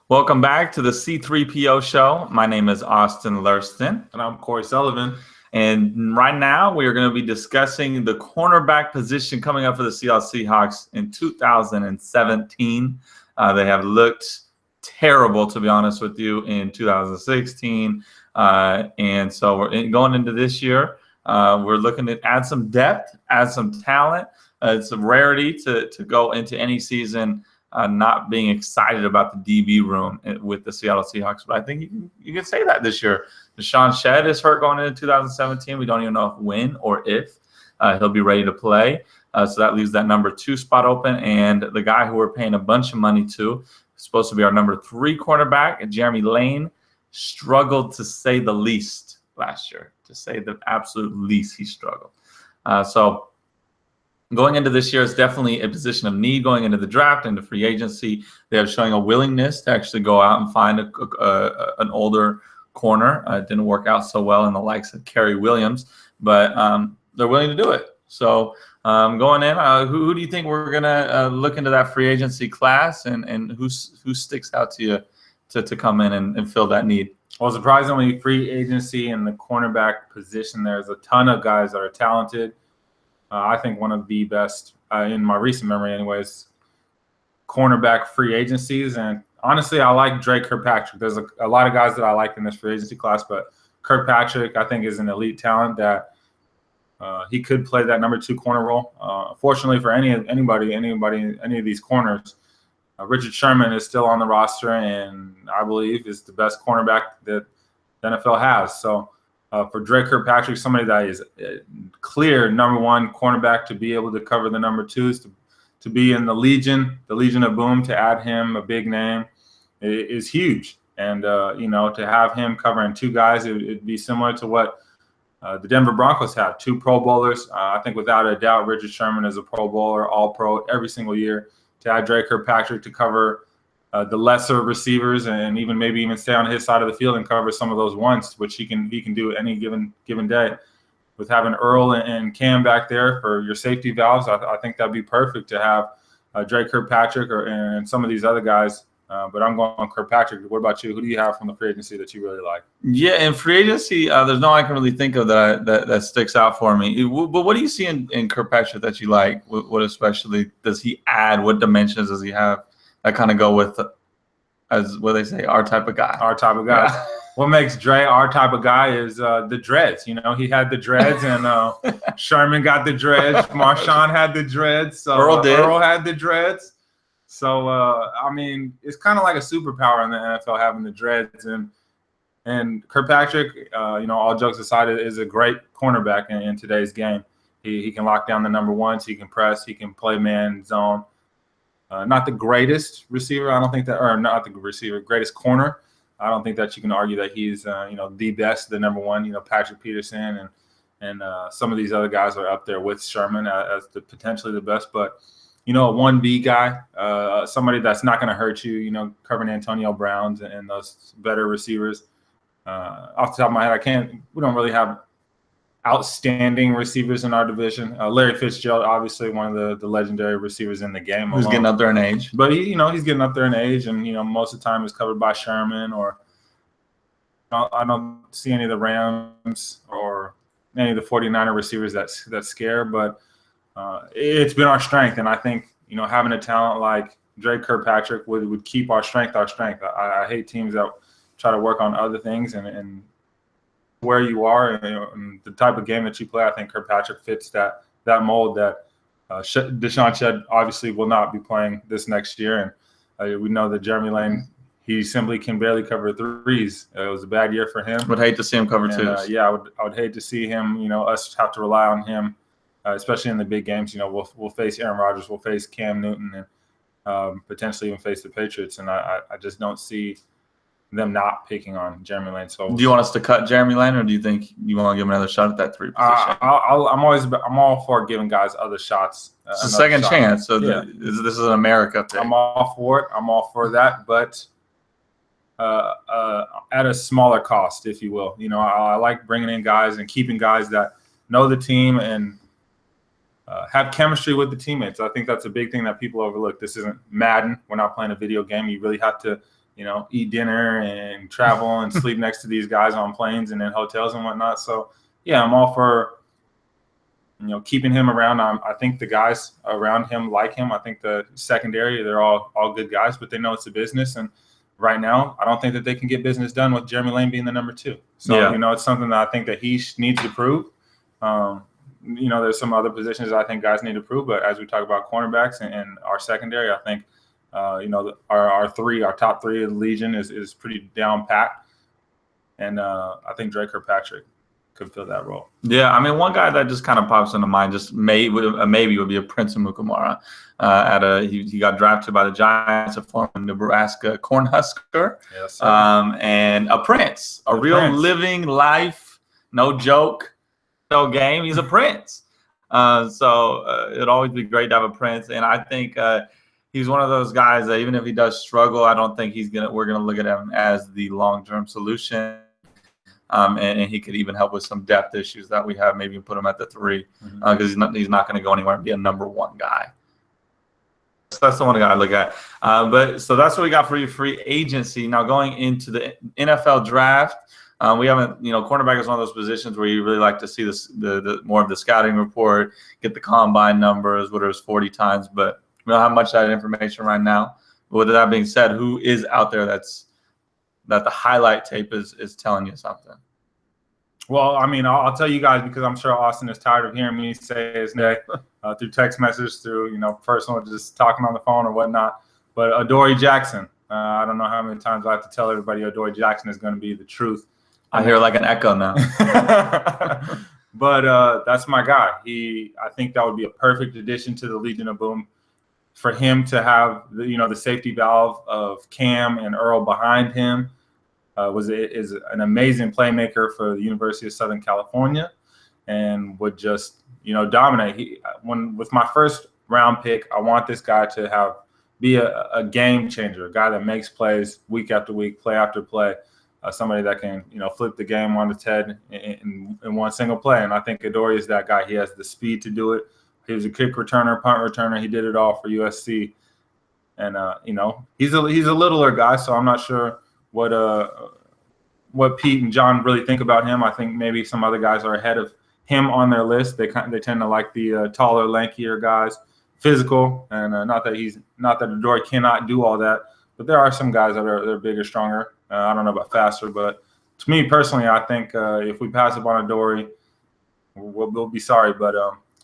Welcome back to the C3PO show. My name is Austin Lurston. And I'm Corey Sullivan. And right now we are going to be discussing the cornerback position coming up for the Seattle Seahawks in 2017. They have looked terrible, to be honest with you, in 2016. And so we're going into this year. We're looking to add some depth, add some talent. It's a rarity to go into any season not being excited about the DB room with the Seattle Seahawks. But I think you can say that this year. Deshaun Shedd is hurt going into 2017. We don't even know when or if he'll be ready to play. So that leaves that number 2 spot open. And the guy who we're paying a bunch of money to, supposed to be our number 3 cornerback, Jeremy Lane, struggled to say the least last year. To say the absolute least, he struggled. So going into this year, it's definitely a position of need going into the draft and the free agency. They are showing a willingness to actually go out and find an older corner. It didn't work out so well in the likes of Kerry Williams, but they're willing to do it. So going in, who do you think we're going to look into that free agency class, and who sticks out to you to come in and fill that need? Well, surprisingly, free agency in the cornerback position, there's a ton of guys that are talented. I think one of the best, in my recent memory anyways, cornerback free agencies. And honestly, I like Dre Kirkpatrick. There's a lot of guys that I like in this free agency class, but Kirkpatrick, I think, is an elite talent that he could play that number 2 corner role. Fortunately for any of these corners, Richard Sherman is still on the roster, and I believe is the best cornerback that the NFL has. So for Dre Kirkpatrick, somebody that is clear number 1 cornerback to be able to cover the number 2s, to be in the Legion of Boom, to add him a big name is huge. And, to have him covering 2 guys, it'd be similar to what the Denver Broncos have, 2 Pro Bowlers. I think without a doubt, Richard Sherman is a Pro Bowler, All-Pro every single year. To add Dre Kirkpatrick to cover the lesser receivers and maybe even stay on his side of the field and cover some of those ones, which he can do any given day. With having Earl and Cam back there for your safety valves, I think that'd be perfect to have Dre Kirkpatrick and some of these other guys. But I'm going on Kirkpatrick. What about you? Who do you have from the free agency that you really like? Yeah, in free agency, there's no one I can really think of that sticks out for me. But what do you see in Kirkpatrick that you like? What especially does he add? What dimensions does he have that kind of go with, as what they say, our type of guy? Our type of guy. Yeah. What makes Dre our type of guy is the dreads. He had the dreads, and Sherman got the dreads. Marshawn had the dreads. So Earl had the dreads. So, it's kind of like a superpower in the NFL having the dreads. And Kirkpatrick, all jokes aside, is a great cornerback in today's game. He can lock down the number 1s. He can press. He can play man zone. Not the greatest receiver. I don't think that – or not the receiver, greatest corner. I don't think that you can argue that he's, the best, the number 1, Patrick Peterson and some of these other guys are up there with Sherman as potentially the best. But – a 1B guy, somebody that's not going to hurt you, covering Antonio Browns and those better receivers. Off the top of my head, we don't really have outstanding receivers in our division. Larry Fitzgerald, obviously one of the legendary receivers in the game. Who's getting up there in age. But, he's getting up there in age, and, most of the time is covered by Sherman, or I don't see any of the Rams or any of the 49er receivers that scare, but it's been our strength, and I think having a talent like Dre Kirkpatrick would keep our strength. I hate teams that try to work on other things, and where you are and the type of game that you play. I think Kirkpatrick fits that mold. That Deshaun Shedd obviously will not be playing this next year, and we know that Jeremy Lane, he simply can barely cover 3s. It was a bad year for him. Would hate to see him cover 2s. I would hate to see him. Us have to rely on him. Especially in the big games, we'll face Aaron Rodgers, we'll face Cam Newton, and potentially even face the Patriots. And I just don't see them not picking on Jeremy Lane. So, do you want us to cut Jeremy Lane, or do you think you want to give him another shot at that 3 position? I'm all for giving guys other shots. It's a second chance. So yeah. This is an America thing. I'm all for it. I'm all for that, but at a smaller cost, if you will. I like bringing in guys and keeping guys that know the team and have chemistry with the teammates. I think that's a big thing that people overlook. This isn't Madden. We're not playing a video game. You really have to eat dinner and travel and sleep next to these guys on planes and in hotels and whatnot. So, yeah, I'm all for, keeping him around. I think the guys around him like him. I think the secondary, they're all good guys, but they know it's a business. And right now, I don't think that they can get business done with Jeremy Lane being the number 2. So, it's something that I think that he needs to prove. There's some other positions that I think guys need to prove, but as we talk about cornerbacks and our secondary, I think, our top three of the Legion is pretty down packed. And I think Drake Kirkpatrick could fill that role. Yeah, I mean, one guy that just kind of pops into mind, just maybe would be a Prince Amukamara. He got drafted by the Giants, a former Nebraska Cornhusker. Yes, and a Prince, a real living life, no joke, no game. He's a Prince. So it'd always be great to have a Prince, and I think he's one of those guys that even if he does struggle, I don't think we're gonna look at him as the long-term solution. And he could even help with some depth issues that we have. Maybe put him at the 3 because he's not going to go anywhere and be a number 1 guy. So that's the one guy I look at. So that's what we got for you, free agency. Now going into the NFL draft, we haven't. Cornerback is one of those positions where you really like to see the more of the scouting report, get the combine numbers, whether it's 40 times, but we don't have much of that information right now. But with that being said, who is out there that the highlight tape is telling you something? Well, I mean, I'll tell you guys because I'm sure Austin is tired of hearing me say his name through text message, through personal, just talking on the phone or whatnot. But Adoree Jackson, I don't know how many times I have to tell everybody Adoree Jackson is going to be the truth. I hear like an echo now. But that's my guy. I think that would be a perfect addition to the Legion of Boom. For him to have the safety valve of Cam and Earl behind him is an amazing playmaker for the University of Southern California, and would just dominate. With my first round pick, I want this guy to be a game changer, a guy that makes plays week after week, play after play, somebody that can flip the game on its head in one single play. And I think Adoree is that guy. He has the speed to do it. He was a kick returner, punt returner. He did it all for USC, and he's a littler guy, so I'm not sure what Pete and John really think about him. I think maybe some other guys are ahead of him on their list. They tend to like the taller, lankier guys, physical, and not that Adoree cannot do all that, but there are some guys that are bigger, stronger. I don't know about faster, but to me personally, I think if we pass up on Adoree, we'll be sorry, but.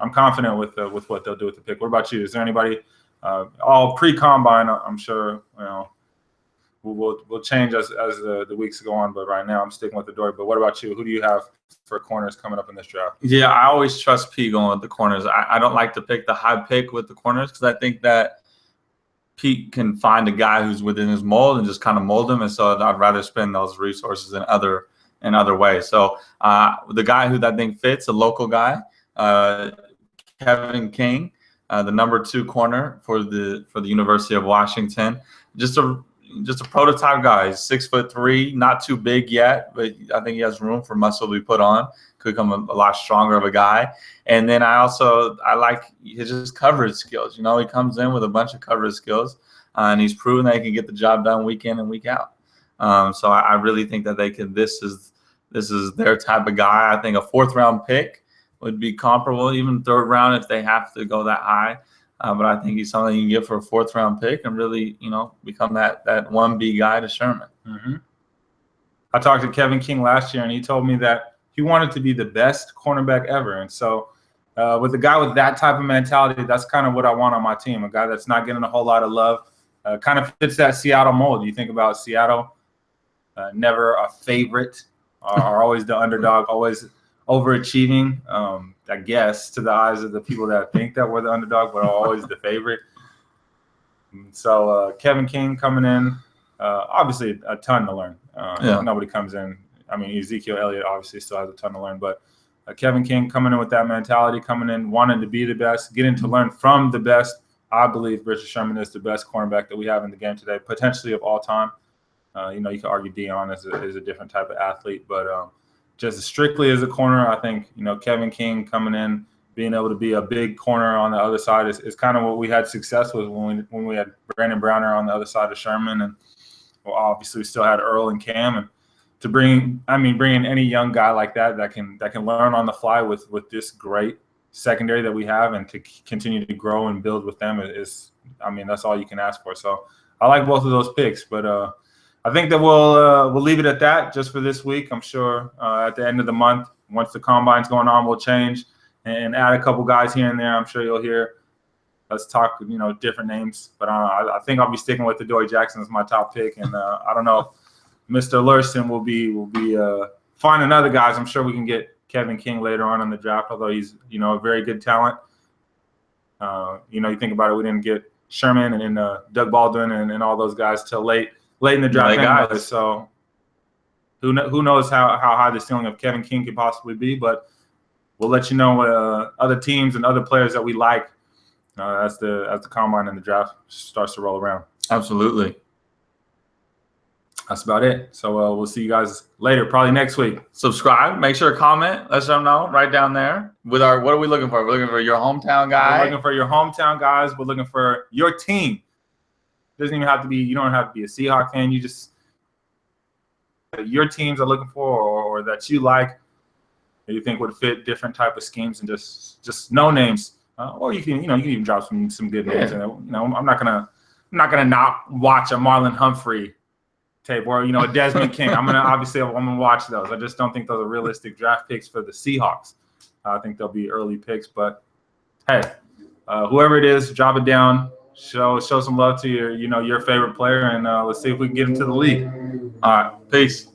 I'm confident with what they'll do with the pick. What about you? Is there anybody all pre-combine? I'm sure we'll change as the weeks go on, but right now I'm sticking with Adoree. But what about you? Who do you have for corners coming up in this draft? Yeah, I always trust Pete going with the corners. I don't like to pick the high pick with the corners because I think that Pete can find a guy who's within his mold and just kind of mold him, and so I'd rather spend those resources in other ways. So the guy who that thing fits, a local guy. Kevin King, the number 2 corner for the University of Washington, just a prototype guy. He's 6'3", not too big yet, but I think he has room for muscle to be put on. Could become a lot stronger of a guy. And then I like his coverage skills. He comes in with a bunch of coverage skills, and he's proven that he can get the job done week in and week out. So I really think that they can. This is their type of guy. I think a 4th round pick would be comparable, even 3rd round if they have to go that high. But I think he's something you can get for a 4th round pick and really, become that 1B guy to Sherman. Mm-hmm. I talked to Kevin King last year, and he told me that he wanted to be the best cornerback ever. And so with a guy with that type of mentality, that's kind of what I want on my team, a guy that's not getting a whole lot of love. Kind of fits that Seattle mold. You think about Seattle, never a favorite, are always the underdog, always overachieving, I guess, to the eyes of the people that think that we're the underdog, but are always the favorite. So Kevin King coming in, obviously a ton to learn. Nobody comes in. I mean, Ezekiel Elliott obviously still has a ton to learn, but Kevin King coming in with that mentality, coming in wanting to be the best, getting to learn from the best. I believe Richard Sherman is the best cornerback that we have in the game today, potentially of all time. You could argue Deion is a different type of athlete, but just strictly as a corner, I think, Kevin King coming in, being able to be a big corner on the other side is kind of what we had success with when we had Brandon Browner on the other side of Sherman. And Well, obviously we still had Earl and Cam, and to bring in any young guy like that can learn on the fly with this great secondary that we have, and to continue to grow and build with them is that's all you can ask for. So I like both of those picks, but I think that we'll leave it at that just for this week. I'm sure at the end of the month, once the combine's going on, we'll change and add a couple guys here and there. I'm sure you'll hear us talk, different names. But I think I'll be sticking with Adoree Jackson as my top pick, and I don't know, Mr. Lurston will be finding other guys. I'm sure we can get Kevin King later on in the draft, although he's a very good talent. You think about it, we didn't get Sherman and then Doug Baldwin and all those guys till late in the draft anyway. So who knows how high the ceiling of Kevin King could possibly be, but we'll let you know other teams and other players that we like as the combine and the draft starts to roll around. Absolutely. That's about it. So we'll see you guys later, probably next week. Subscribe. Make sure to comment. Let them know right down there. What are we looking for? We're looking for your hometown guy. We're looking for your hometown guys. We're looking for your team. It doesn't even have to be. You don't have to be a Seahawks fan. You just your teams are looking for, or that you like, that you think would fit different type of schemes, and just no names. Or you can even drop some good names. Yeah. I'm not gonna not watch a Marlon Humphrey tape or a Desmond King. I'm gonna watch those. I just don't think those are realistic draft picks for the Seahawks. I think they'll be early picks, but hey, whoever it is, drop it down. Show some love to your favorite player, and let's see if we can get him to the league. All right, peace.